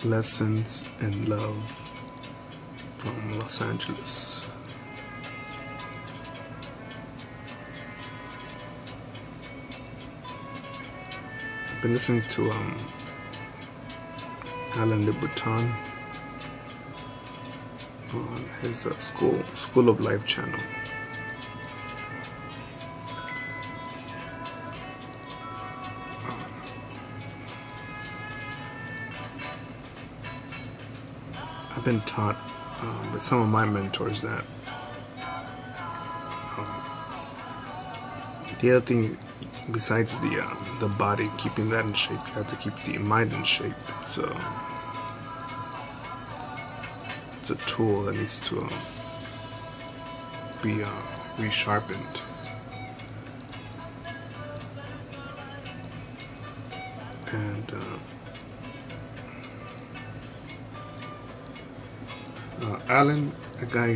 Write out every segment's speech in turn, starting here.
Lessons in Love from Los Angeles. I've been listening to Alain Louboutin on his School of Life channel. I've been taught with some of my mentors that the other thing besides the body, keeping that in shape, you have to keep the mind in shape. It's a tool that needs to be resharpened. And Alan, a guy,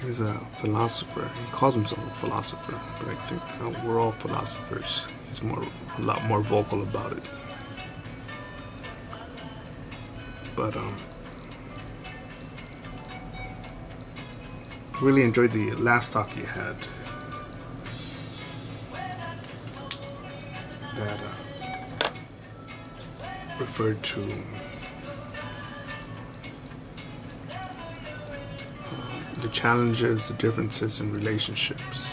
he's a philosopher. He calls himself a philosopher, but I think we're all philosophers. He's a lot more vocal about it. But I really enjoyed the last talk he had. That referred to the challenges, the differences in relationships.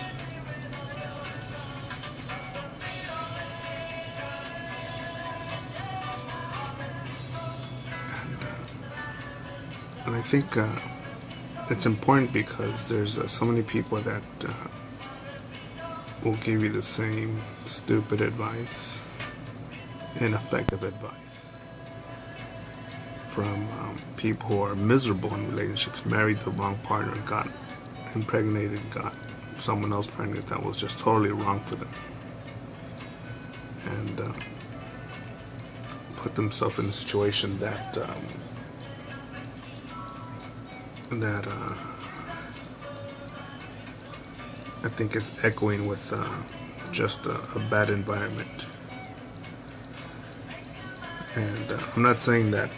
And I think it's important because there's so many people that will give you the same stupid advice, ineffective advice from people who are miserable in relationships, married the wrong partner, got impregnated, got someone else pregnant that was just totally wrong for them, and put themselves in a situation that I think is echoing with just a bad environment. And I'm not saying that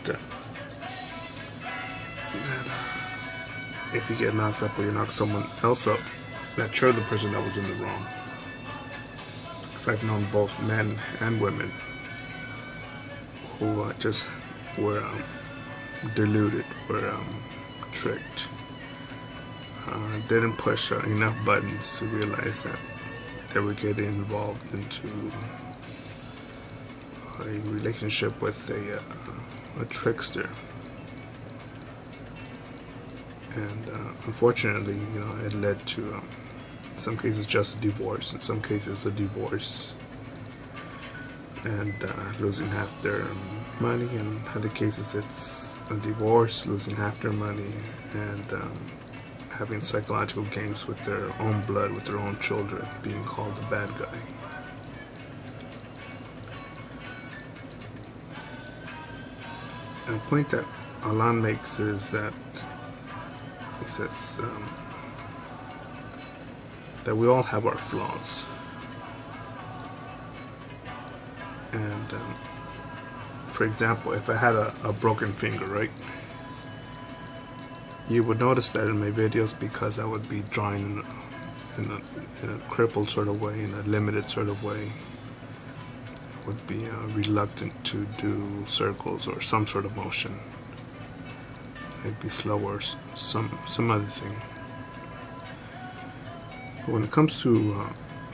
if you get knocked up or you knock someone else up, that you're the person that was in the wrong. Because I've known both men and women who just were deluded, were tricked, didn't push enough buttons to realize that they were getting involved into a relationship with a trickster. And unfortunately, it led to, in some cases, just a divorce, in some cases, a divorce, and losing half their money. In other cases, it's a divorce, losing half their money, and having psychological games with their own blood, with their own children, being called the bad guy. And the point that Alain makes is that he says that we all have our flaws, and for example, if I had a broken finger, right, you would notice that in my videos because I would be drawing in a crippled sort of way, in a limited sort of way. I would be reluctant to do circles or some sort of motion. I'd be slow or some other thing. But when it comes to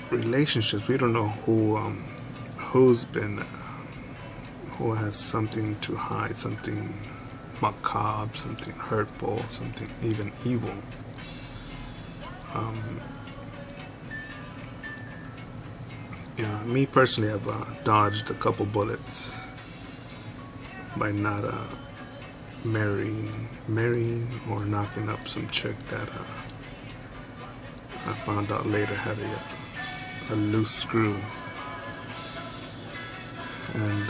relationships, we don't know who has something to hide, something macabre, something hurtful, something even evil. Me personally, I've dodged a couple bullets by not marrying or knocking up some chick that I found out later had a loose screw. And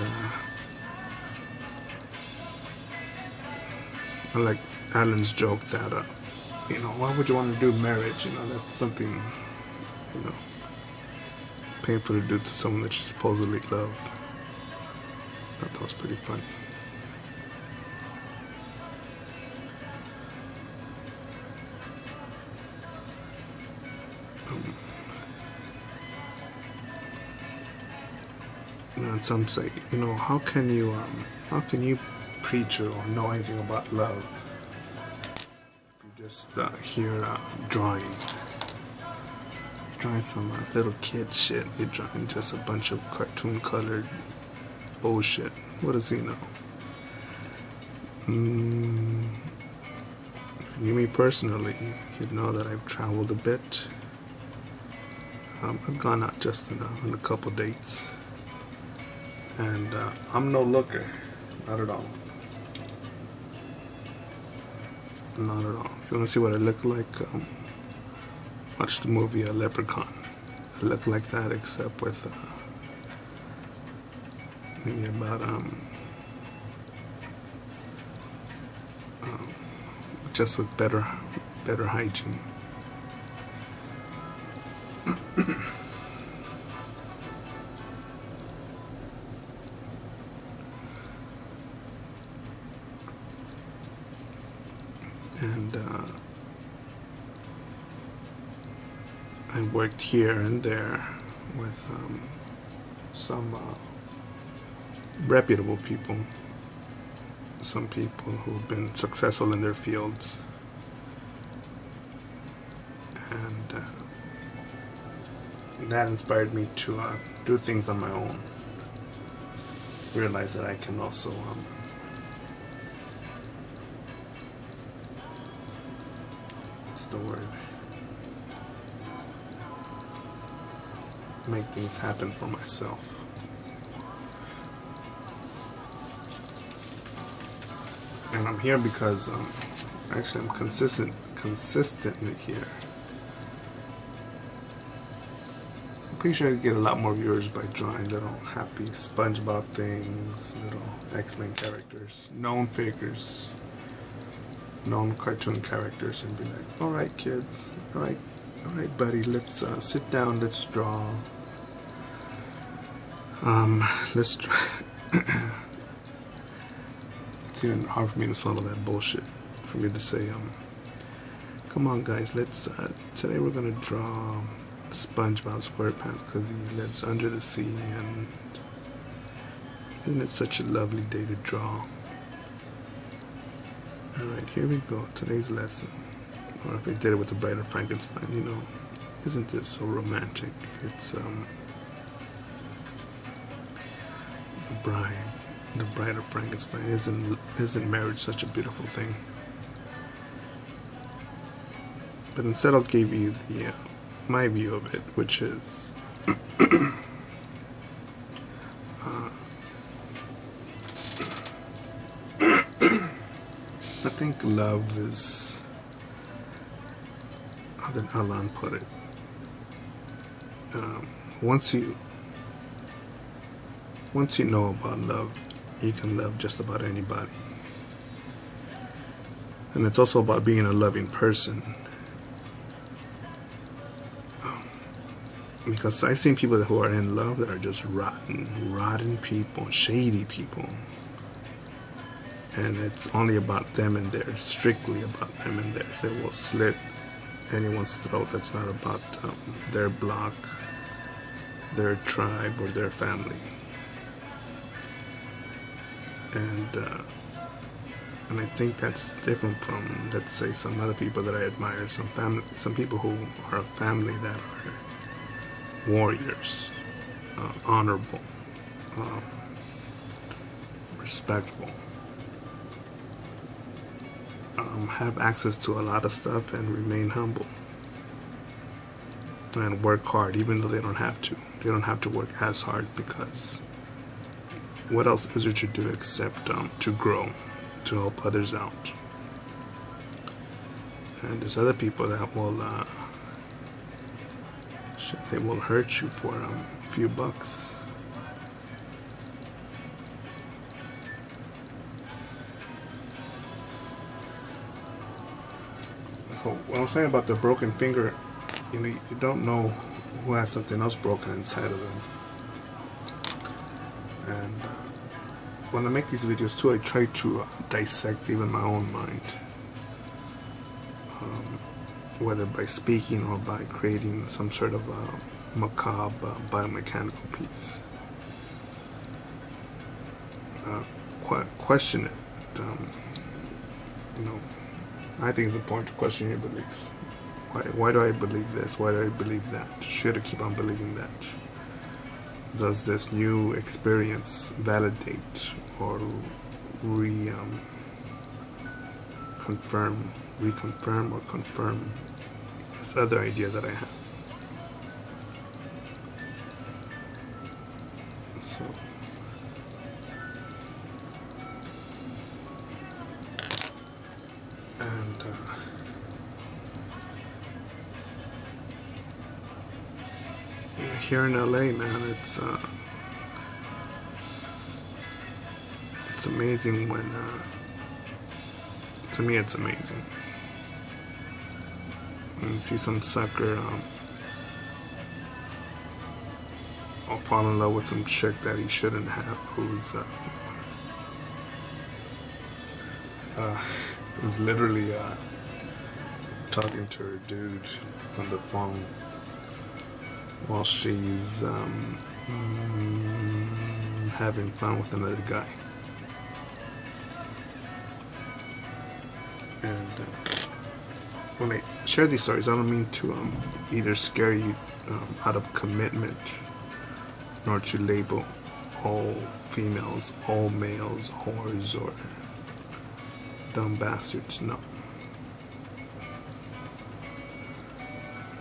I like Alan's joke that why would you want to do marriage? That's something painful to do to someone that you supposedly love. I thought that was pretty funny. And some say, how can you preach or know anything about love? You just hear drawing. You're drawing some little kid shit. You're drawing just a bunch of cartoon colored bullshit. What does he know? If you knew me personally, you'd know that I've traveled a bit. I've gone out just on a couple dates. And I'm no looker. Not at all. Not at all. If you want to see what I look like, watch the movie Leprechaun. I look like that, except with maybe about just with better hygiene. And I worked here and there with some reputable people, some people who've been successful in their fields, and that inspired me to do things on my own. Realize that I can also what's the word? Make things happen for myself. And I'm here because actually I'm consistently here. I'm pretty sure I could get a lot more viewers by drawing little happy SpongeBob things, little X-Men characters, known figures, known cartoon characters, and be like, alright kids, alright buddy, let's sit down, let's draw. Let's try. It's even hard for me to swallow that bullshit. For me to say, come on guys, let's today we're gonna draw SpongeBob SquarePants because he lives under the sea, and isn't it such a lovely day to draw? Alright, here we go, today's lesson. Or if they did it with the Bride of Frankenstein, isn't this so romantic? It's the Bride of Frankenstein. Isn't marriage such a beautiful thing? But instead I'll give you the my view of it, which is I think love is, how did Alan put it? Once you know about love, you can love just about anybody. And it's also about being a loving person. Because I've seen people who are in love that are just rotten people, shady people. And it's only about them and theirs, strictly about them and theirs. They will slit anyone's throat that's not about their block, their tribe, or their family. And I think that's different from, let's say, some other people that I admire. Some people who are a family that are warriors, honorable, respectful, have access to a lot of stuff and remain humble, and work hard even though they don't have to. They don't have to work as hard, because what else is there to do except to grow, to help others out. And there's other people that will they will hurt you for a few bucks. So what I'm saying about the broken finger, you don't know who has something else broken inside of them. And when I make these videos too, I try to dissect even my own mind, whether by speaking or by creating some sort of macabre biomechanical piece. question it. You know, I think it's important to question your beliefs. Why do I believe this? Why do I believe that? Should I keep on believing that? Does this new experience validate or reconfirm or confirm this other idea that I have? So, and here in LA, man, it's amazing when to me it's amazing when you see some sucker or fall in love with some chick that he shouldn't have, who's literally talking to her dude on the phone while she's having fun with another guy. And when I share these stories, I don't mean to either scare you out of commitment, nor to label all females, all males, whores, or dumb bastards. No.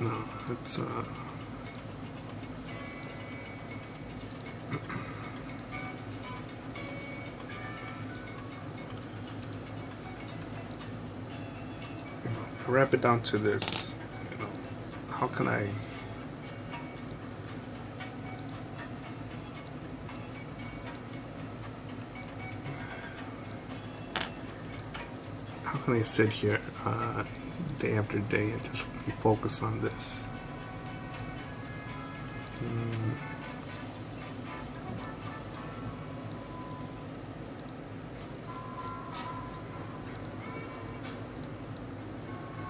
No, it's I wrap it down to this, how can I sit here day after day and just be focused on this?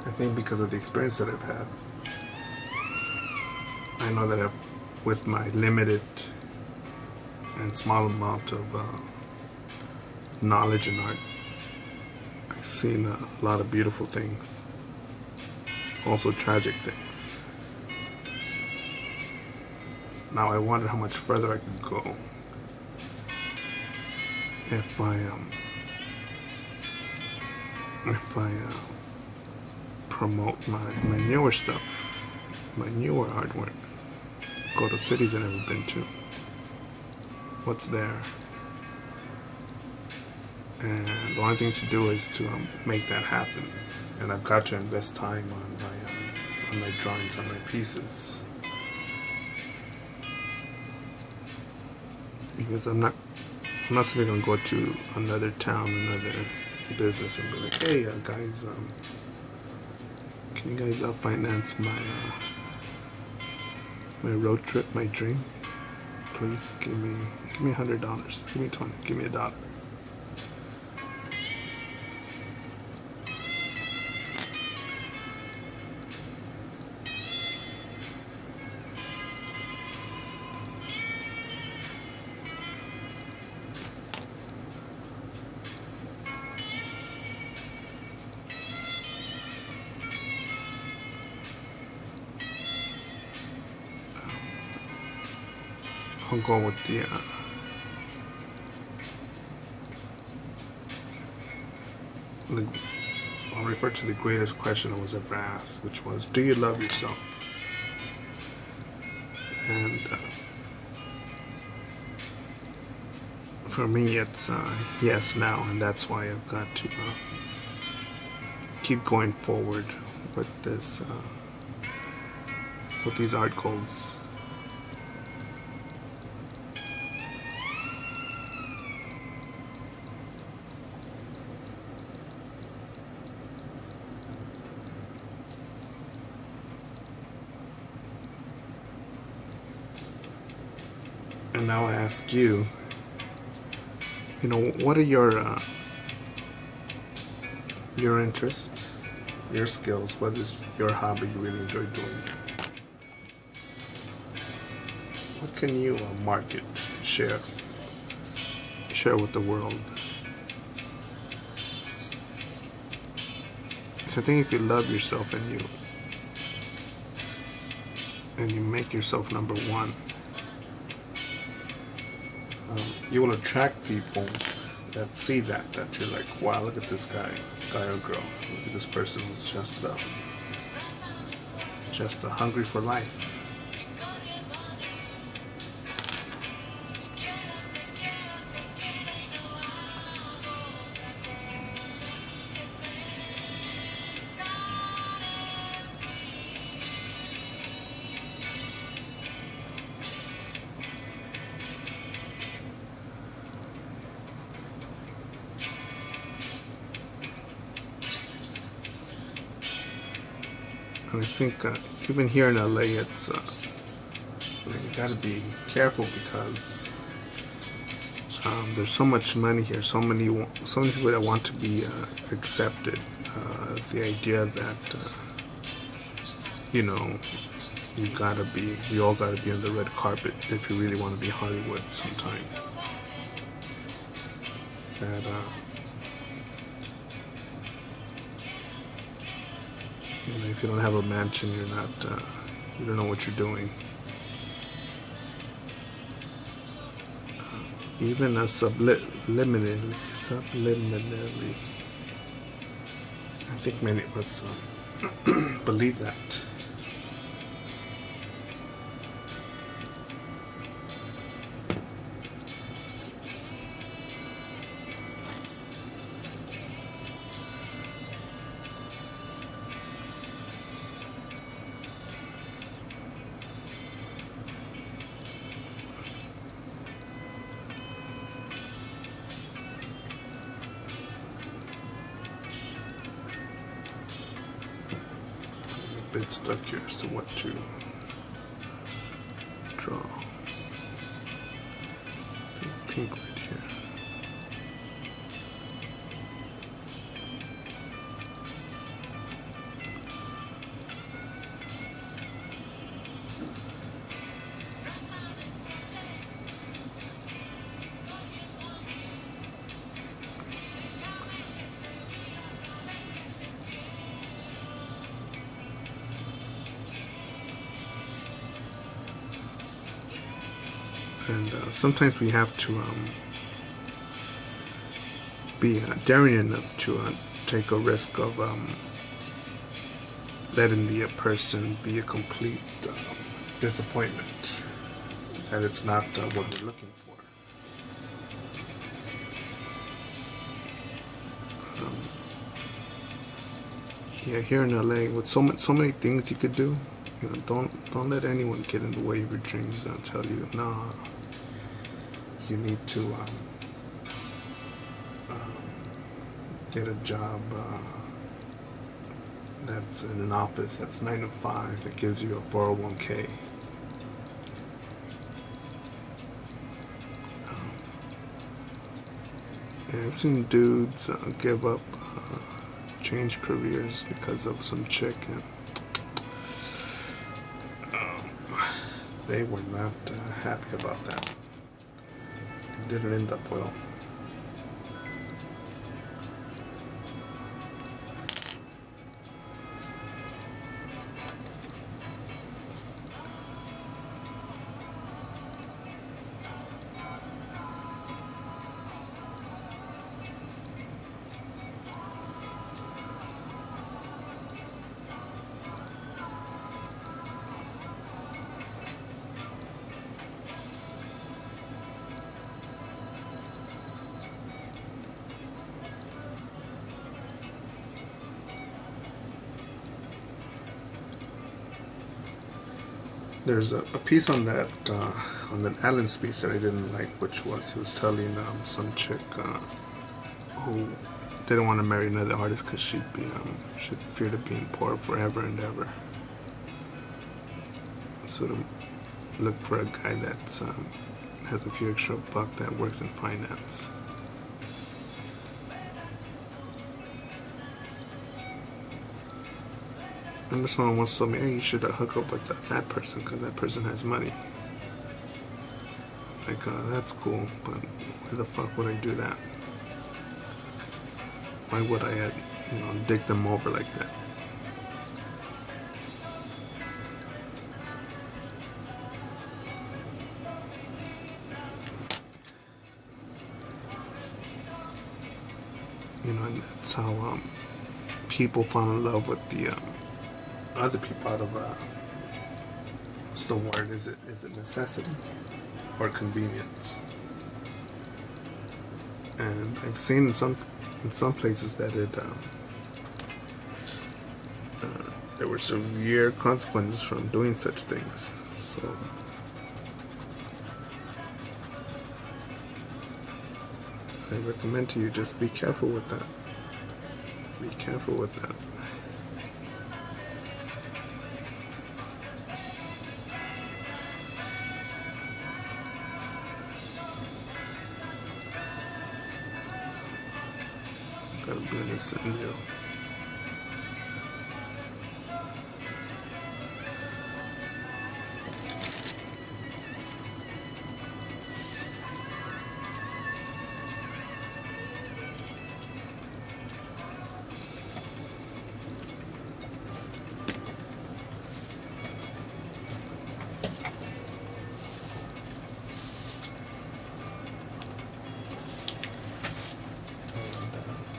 I think because of the experience that I've had, I know that with my limited and small amount of knowledge in art, I've seen a lot of beautiful things, also tragic things. Now I wonder how much further I could go if I promote my newer stuff, my newer artwork, go to cities I've never been to, what's there, and the only thing to do is to make that happen. And I've got to invest time on my drawings, on my pieces, because I'm not simply gonna go to another town, another business, and be like, hey guys, can you guys finance my road trip, my dream? Please give me $100, give me 20, give me $1. I'll go with I'll refer to the greatest question I was ever asked, which was, do you love yourself? And for me, it's yes now, and that's why I've got to keep going forward with this, with these art goals. And now I ask you, what are your interests, your skills? What is your hobby you really enjoy doing? What can you market, share share with the world. So I think if you love yourself and you make yourself number one, you will attract people that see that you're like, wow, look at this guy or girl, look at this person who's just hungry for life. And I think even here in LA, it's you got to be careful because there's so much money here, so many people that want to be accepted. The idea that we all gotta be on the red carpet if you really want to be Hollywood. Sometimes that. If you don't have a mansion, you don't know what you're doing. Even subliminally, I think many of us believe that. A bit stuck here as to what to draw. Pink right here. And sometimes we have to be daring enough to take a risk of letting the person be a complete disappointment, that it's not what we're looking for. Yeah, here in LA, with so many things you could do, don't let anyone get in the way of your dreams and tell you, nah, you need to get a job that's in an office that's 9 to 5 that gives you a 401k. And I've seen dudes give up, change careers because of some chick, and they were not happy about that. It didn't end up well. There's a piece on that Allen speech that I didn't like, which was he was telling some chick who didn't want to marry another artist because she'd feared of being poor forever and ever. Sort of look for a guy that has a few extra bucks that works in finance. Remember someone once told me, hey, you should hook up with that person because that person has money. Like, that's cool, but why the fuck would I do that? Why would I, dig them over like that? And that's how people fall in love with the other people out of what's the word? Is it necessity or convenience? And I've seen in some places that there were severe consequences from doing such things. So I recommend to you, just be careful with that. Be careful with that. Gotta be innocent, yo.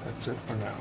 That's it for now.